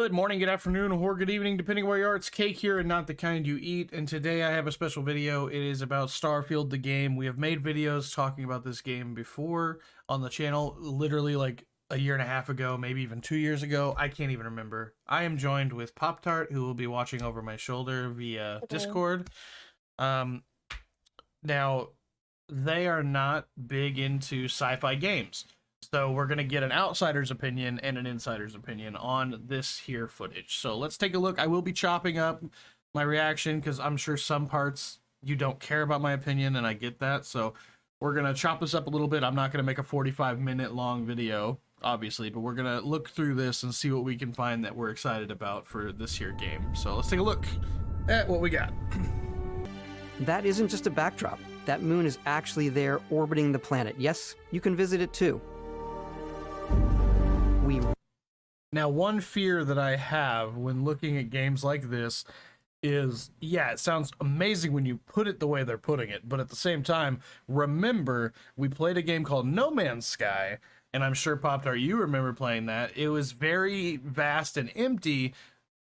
Good morning, good afternoon, or good evening, depending where you are. It's Cake here and not the kind you eat. And today I have a special video. It is about Starfield, the game. We have made videos talking about this game before on the channel, literally like a year and a half ago, maybe even 2 years ago. I can't even remember. I am joined with Pop-Tart, who will be watching over my shoulder via Discord. Now, they are not big into sci-fi games. So we're going to get an outsider's opinion and an insider's opinion on this here footage. So let's take a look. I will be chopping up my reaction because I'm sure some parts you don't care about my opinion, and I get that. So we're going to chop this up a little bit. I'm not going to make a 45-minute long video, obviously, but we're going to look through this and see what we can find that we're excited about for this here game. So let's take a look at what we got. That isn't just a backdrop. That moon is actually there orbiting the planet. Yes, you can visit it too. Now, one fear that I have when looking at games like this is, yeah, it sounds amazing when you put it the way they're putting it, but at the same time, remember, we played a game called No Man's Sky, and I'm sure, Pop-Tart, you remember playing that. It was very vast and empty.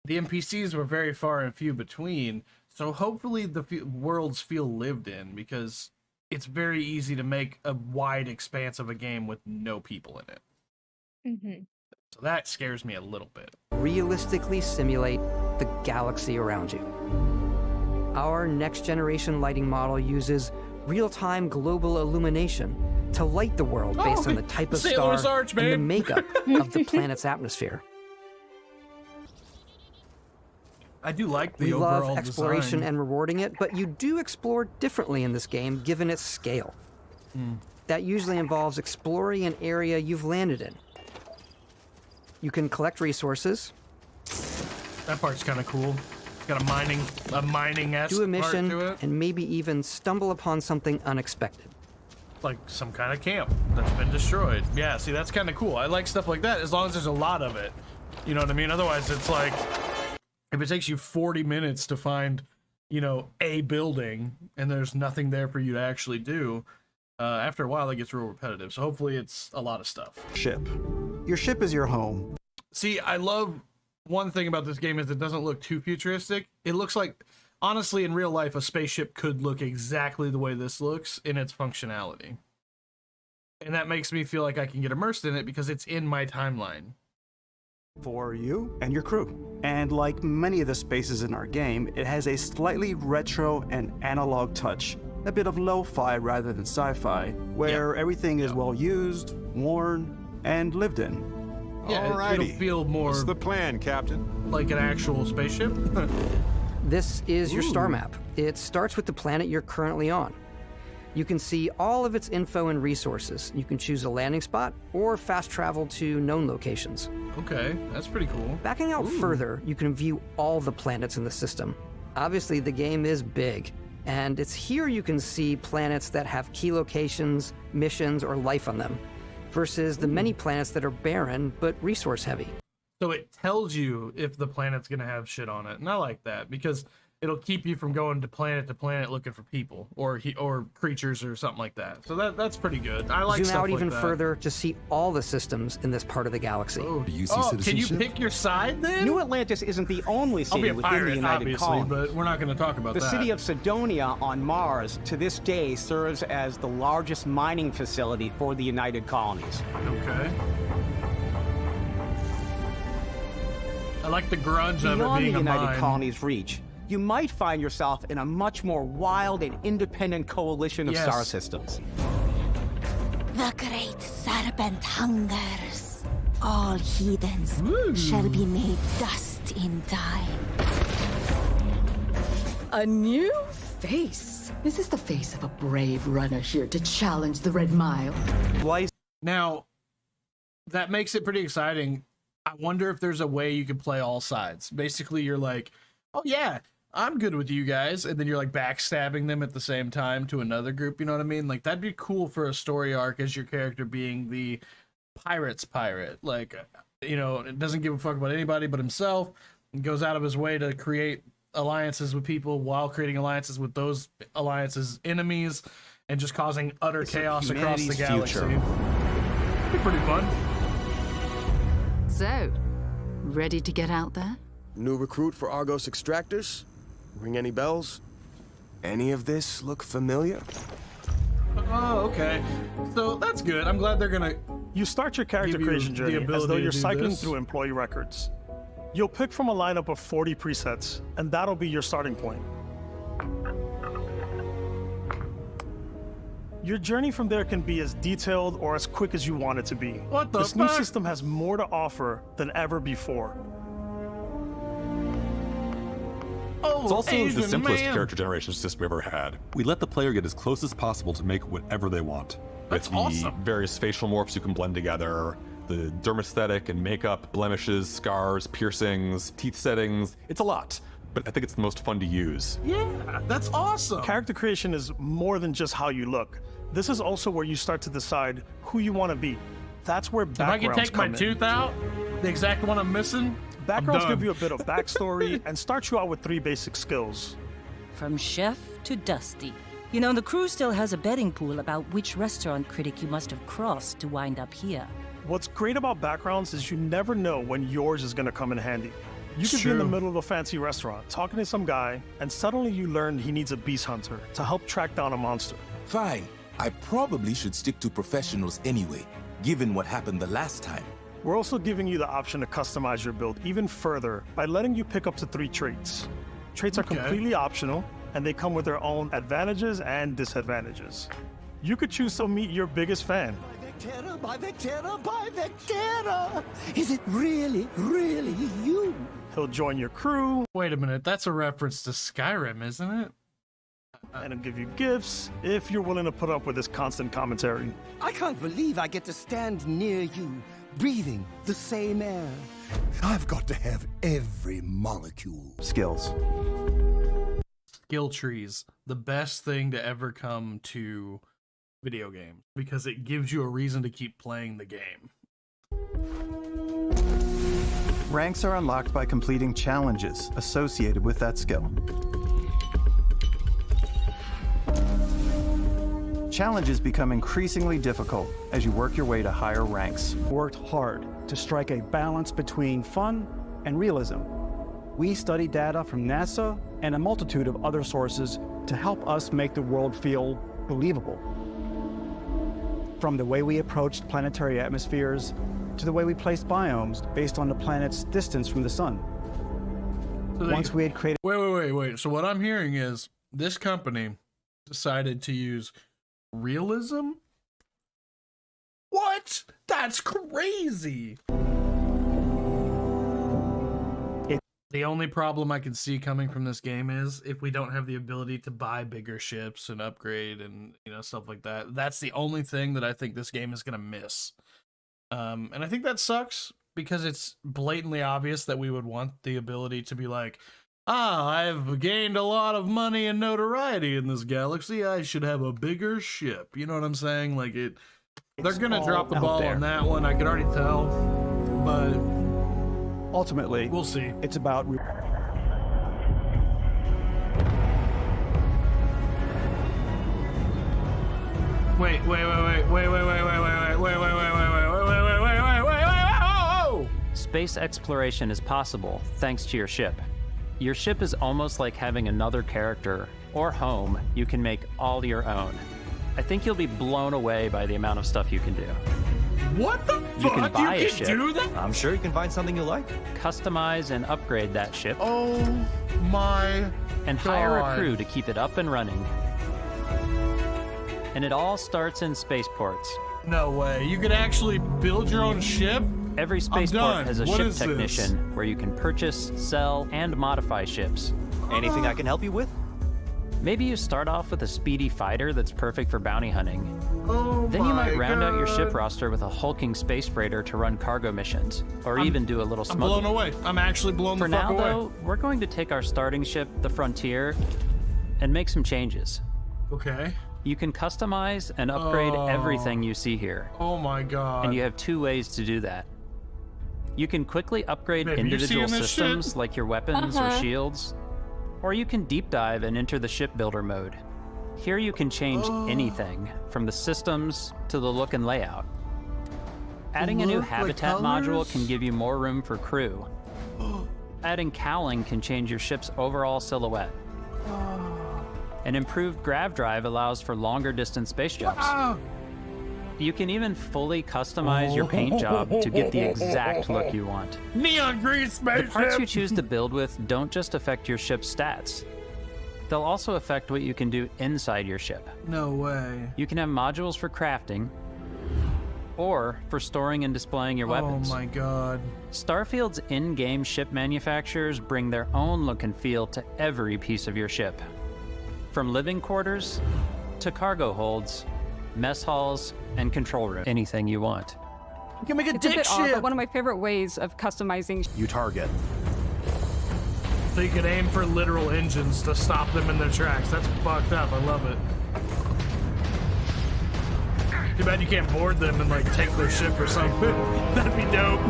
The NPCs were very far and few between, so hopefully the worlds feel lived in, because it's very easy to make a wide expanse of a game with no people in it. Mm-hmm. So that scares me a little bit. Realistically simulate the galaxy around you. Our next generation lighting model uses real-time global illumination to light the world based on the type of star and the makeup of the planet's atmosphere. I do like the We overall love exploration design. and rewarding it, but you do explore differently in this game given its scale. That usually involves exploring an area you've landed in. You can collect resources. That part's kind of cool. Got a mining-esque do a mission, part to it. and maybe even stumble upon something unexpected. Like some kind of camp that's been destroyed. Yeah, see, that's kind of cool. I like stuff like that as long as there's a lot of it. You know what I mean? Otherwise, it's like, if it takes you 40 minutes to find, you know, a building and there's nothing there for you to actually do, after a while it gets real repetitive. So hopefully it's a lot of stuff. Ship. Your ship is your home. See, I love one thing about this game is it doesn't look too futuristic. It looks like, honestly, in real life, a spaceship could look exactly the way this looks in its functionality. And that makes me feel like I can get immersed in it because it's in my timeline. For you and your crew. And like many of the spaces in our game, it has a slightly retro and analog touch. A bit of lo-fi rather than sci-fi, where everything is well used, worn, and lived in. Yeah, it'll feel more... What's the plan, Captain? Like an actual spaceship? This is your star map. It starts with the planet you're currently on. You can see all of its info and resources. You can choose a landing spot or fast travel to known locations. Okay, that's pretty cool. Backing out further, you can view all the planets in the system. Obviously, the game is big, and it's here you can see planets that have key locations, missions, or life on them, versus the many planets that are barren but resource heavy. So it tells you if the planet's gonna have shit on it, and I like that because it'll keep you from going to planet looking for people or creatures or something like that. So that's pretty good. I like Zoom stuff out like even that. further to see all the systems in this part of the galaxy. Can you pick your side then? New Atlantis isn't the only I'll city be a within pirate, the United obviously, Colonies. but we're not going to talk about The that. city of Sedonia on Mars, to this day, serves as the largest mining facility for the United Colonies. Okay. I like the grunge of it Beyond being the a United mine. Colonies' reach, you might find yourself in a much more wild and independent coalition of star systems. The great serpent hungers. All heathens shall be made dust in time. A new face. Is this the face of a brave runner here to challenge the Red Mile? Now, that makes it pretty exciting. I wonder if there's a way you can play all sides. Basically, you're like, oh yeah, I'm good with you guys, and then you're like backstabbing them at the same time to another group, you know what I mean? Like, that'd be cool for a story arc as your character being the pirate's pirate. Like, you know, it doesn't give a fuck about anybody but himself, and goes out of his way to create alliances with people while creating alliances with those alliances' enemies, and just causing utter chaos across the galaxy. It'd be pretty fun. So, Ready to get out there? New recruit for Argos Extractors? Ring any bells? Any of this look familiar? Oh, okay. So that's good. I'm glad they're gonna. You start your character Give you creation the journey as ability though to you're do cycling this. through employee records. You'll pick from a lineup of 40 presets, and that'll be your starting point. Your journey from there can be as detailed or as quick as you want it to be. What the This new fuck? system has more to offer than ever before. Oh, It's also Asian the simplest man. character generation system we ever had. We let the player get as close as possible to make whatever they want. That's With the awesome. various facial morphs you can blend together, the dermesthetic and makeup, blemishes, scars, piercings, teeth settings. It's a lot, but I think it's the most fun to use. Yeah, that's awesome. Character creation is more than just how you look. This is also where you start to decide who you want to be. That's where If I backgrounds can take my come in. tooth out, the exact one I'm missing, Backgrounds I'm done. give you a bit of backstory and start you out with 3 basic skills. From chef to dusty. You know, the crew still has a betting pool about which restaurant critic you must have crossed to wind up here. What's great about backgrounds is you never know when yours is going to come in handy. You could be in the True. middle of a fancy restaurant talking to some guy, and suddenly you learn he needs a beast hunter to help track down a monster. Fine. I probably should stick to professionals anyway, given what happened the last time. We're also giving you the option to customize your build even further by letting you pick up to 3 traits. Traits are Okay. completely optional, and they come with their own advantages and disadvantages. You could choose to meet your biggest fan. By Vectera! Is it really, really you? He'll join your crew, Wait a minute, that's a reference to Skyrim, isn't it? and he'll give you gifts if you're willing to put up with his constant commentary. I can't believe I get to stand near you, breathing the same air. I've got to have every molecule. Skills. Skill trees, the best thing to ever come to video games because it gives you a reason to keep playing the game. Ranks are unlocked by completing challenges associated with that skill. Challenges become increasingly difficult as you work your way to higher ranks. Worked hard to strike a balance between fun and realism. We study data from NASA and a multitude of other sources to help us make the world feel believable. From the way we approached planetary atmospheres to the way we placed biomes based on the planet's distance from the sun. So Once we had created Wait. So what I'm hearing is this company decided to use realism? What? That's crazy. The only problem I can see coming from this game is if we don't have the ability to buy bigger ships and upgrade and stuff like that. That's the only thing that I think this game is gonna miss. And I think that sucks because it's blatantly obvious that we would want the ability to be like, I've gained a lot of money and notoriety in this galaxy. I should have a bigger ship. You know what I'm saying? Like they're gonna drop the ball on that one. I can already tell, but ultimately, we'll see. It's about Space exploration is possible thanks to your ship. Your ship is almost like having another character or home you can make all your own. I think you'll be blown away by the amount of stuff you can do. What the You can fuck? buy You a can ship. do that? I'm sure you can find something you like. Customize and upgrade that ship. Oh my And hire a God. crew to keep it up and running. And it all starts in spaceports. No way. You could actually build your own ship? Every I'm spaceport done. has a What ship is this? technician where you can purchase, sell, and modify ships. Anything I can help you with? Maybe you start off with a speedy fighter that's perfect for bounty hunting. Oh Then you my might round out your ship God. roster with a hulking space freighter to run cargo missions, or even do a little I'm smuggling. blown away. I'm actually blown For the fuck now, away. though, we're going to take our starting ship, the Frontier, and make some changes. Okay. You can customize and upgrade Oh. everything you see here. Oh my God. And you have 2 ways to do that. You can quickly upgrade Babe, you individual seeing this systems shit? like your weapons or shields, or you can deep dive and enter the shipbuilder mode. Here you can change anything, from the systems to the look and layout. Adding a new look, the habitat module colors? can give you more room for crew, adding cowling can change your ship's overall silhouette. An improved grav drive allows for longer distance space jumps. You can even fully customize your paint job to get the exact look you want. Neon green spaceship! The parts you choose to build with don't just affect your ship's stats. They'll also affect what you can do inside your ship. No way. You can have modules for crafting, or for storing and displaying your weapons. Oh my god. Starfield's in-game ship manufacturers bring their own look and feel to every piece of your ship. From living quarters to cargo holds, mess halls, and control room. Anything you want. You can make a It's a dick bit odd, ship! but one of my favorite ways of customizing. You target. So you can aim for literal engines to stop them in their tracks. That's fucked up. I love it. Too bad you can't board them and like take their ship or something. That'd be dope.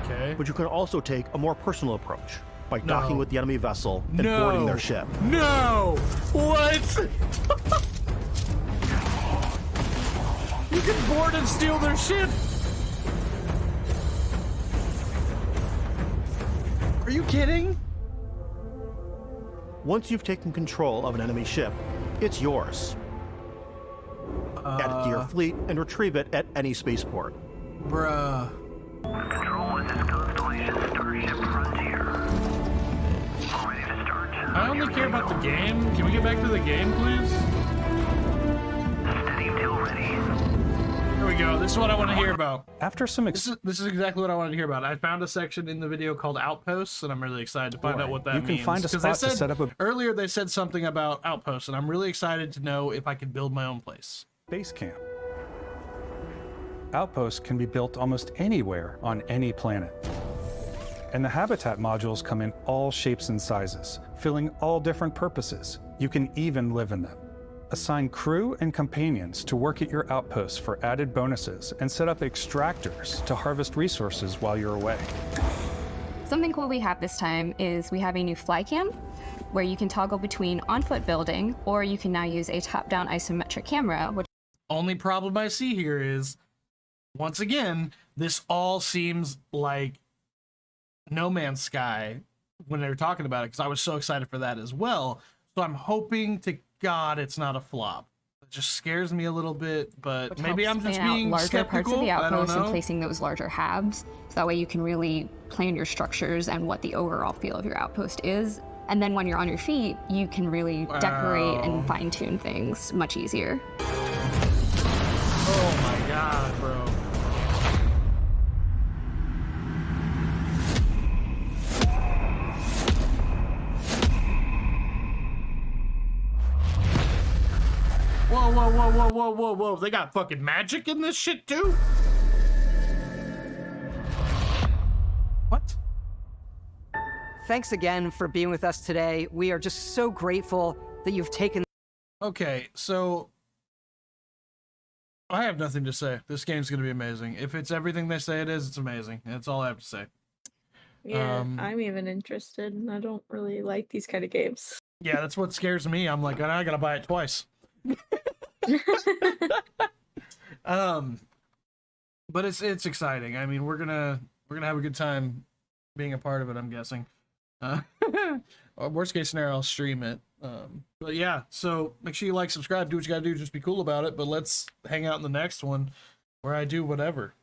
Okay. But you could also take a more personal approach by docking with the enemy vessel and No. boarding their ship. No! What? You can board and steal their ship! Are you kidding? Once you've taken control of an enemy ship, it's yours. Add it to your fleet and retrieve it at any spaceport. Bruh. Control, this is Constellation Starship Frontier. All ready to start? I only care about the game. Can we get back to the game, please? Steady till ready. There we go. This is what I want to hear about. After some This is exactly what I wanted to hear about. I found a section in the video called Outposts, and I'm really excited to find out what that means. You can find a 'Cause spot they to set up a earlier they said something about Outposts, and I'm really excited to know if I can build my own place. base camp. Outposts can be built almost anywhere on any planet. And the habitat modules come in all shapes and sizes, filling all different purposes. You can even live in them. Assign crew and companions to work at your outposts for added bonuses, and set up extractors to harvest resources while you're away. Something cool we have this time is we have a new Flycam, where you can toggle between on-foot building, or you can now use a top-down isometric camera, which Only problem I see here is, once again, this all seems like No Man's Sky when they were talking about it, because I was so excited for that as well. So I'm hoping to God it's not a flop. It just scares me a little bit, but which maybe I'm helps just plan out being larger skeptical. parts of the I don't outpost and know. placing those larger halves. So that way you can really plan your structures and what the overall feel of your outpost is. And then when you're on your feet, you can really decorate and fine-tune things much easier. Oh my god, bro. Whoa, whoa, whoa, whoa, whoa, whoa, whoa. They got fucking magic in this shit too? What? Thanks again for being with us today. We are just so grateful that you've taken. Okay, so I have nothing to say. This game's gonna be amazing. If it's everything they say it is, it's amazing. That's all I have to say. Yeah, I'm even interested. I don't really like these kind of games. Yeah, that's what scares me. I'm like, I gotta buy it twice. But it's exciting. I mean, we're gonna have a good time being a part of it, I'm guessing. Or worst case scenario, I'll stream it. But yeah, so make sure you like, subscribe, do what you gotta do, just be cool about it. But let's hang out in the next one where I do whatever.